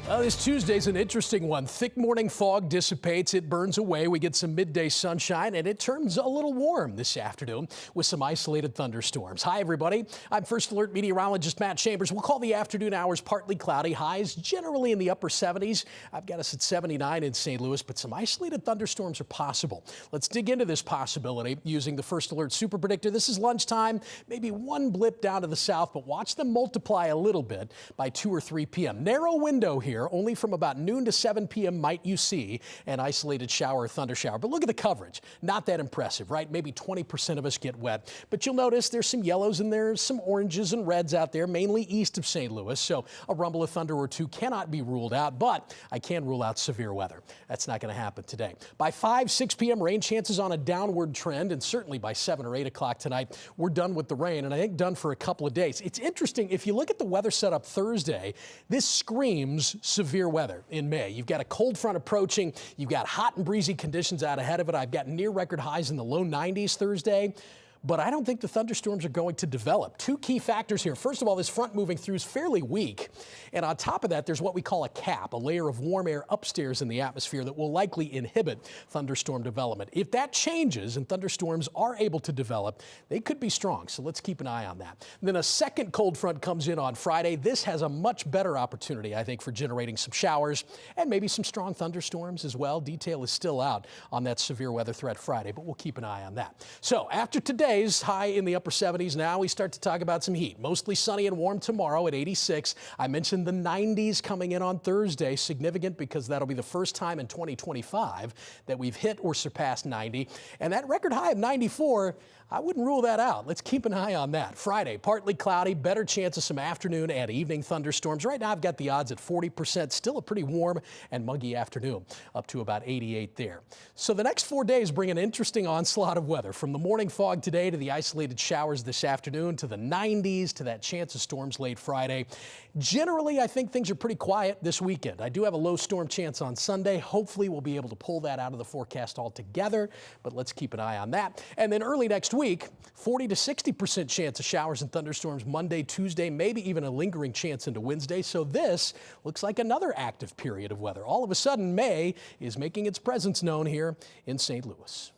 This Tuesday's an interesting one. Thick morning fog dissipates, it burns away, we get some midday sunshine, and it turns a little warm this afternoon with some isolated thunderstorms. Hi, everybody. I'm First Alert meteorologist Matt Chambers. We'll call the afternoon hours partly cloudy, highs generally in the upper 70s. I've got us at 79 in St. Louis, but some isolated thunderstorms are possible. Let's dig into this possibility using the First Alert Super Predictor. This is lunchtime, maybe one blip down to the south, but watch them multiply a little bit by 2 or 3 p.m. Narrow window here. Only from about noon to 7 p.m. might you see an isolated shower or thunder shower. But look at the coverage. Not that impressive, right? Maybe 20% of us get wet. But you'll notice there's some yellows and there's some oranges and reds out there, mainly east of St. Louis. So a rumble of thunder or two cannot be ruled out, but I can rule out severe weather. That's not going to happen today. By 5, 6 p.m., rain chances on a downward trend, and certainly by 7 or 8 o'clock tonight, we're done with the rain, and I think done for a couple of days. It's interesting, if you look at the weather setup Thursday, this screams severe weather in May. You've got a cold front approaching. You've got hot and breezy conditions out ahead of it. I've got near record highs in the low 90s Thursday. But I don't think the thunderstorms are going to develop. Two key factors here. First of all, this front moving through is fairly weak. And on top of that, there's what we call a cap, a layer of warm air upstairs in the atmosphere that will likely inhibit thunderstorm development. If that changes and thunderstorms are able to develop, they could be strong. So let's keep an eye on that. And then a second cold front comes in on Friday. This has a much better opportunity, I think, for generating some showers and maybe some strong thunderstorms as well. Detail is still out on that severe weather threat Friday, but we'll keep an eye on that. So after today, high in the upper 70s. Now we start to talk about some heat. Mostly sunny and warm tomorrow at 86. I mentioned the 90s coming in on Thursday. Significant because that'll be the first time in 2025 that we've hit or surpassed 90. And that record high of 94, I wouldn't rule that out. Let's keep an eye on that. Friday, partly cloudy, better chance of some afternoon and evening thunderstorms. Right now I've got the odds at 40%. Still a pretty warm and muggy afternoon, up to about 88 there. So the next 4 days bring an interesting onslaught of weather, from the morning fog today to the isolated showers this afternoon, to the 90s, to that chance of storms late Friday. Generally, I think things are pretty quiet this weekend. I do have a low storm chance on Sunday. Hopefully we'll be able to pull that out of the forecast altogether, but let's keep an eye on that. And then early next week, 40 to 60% chance of showers and thunderstorms Monday, Tuesday, maybe even a lingering chance into Wednesday. So this looks like another active period of weather. All of a sudden, May is making its presence known here in St. Louis.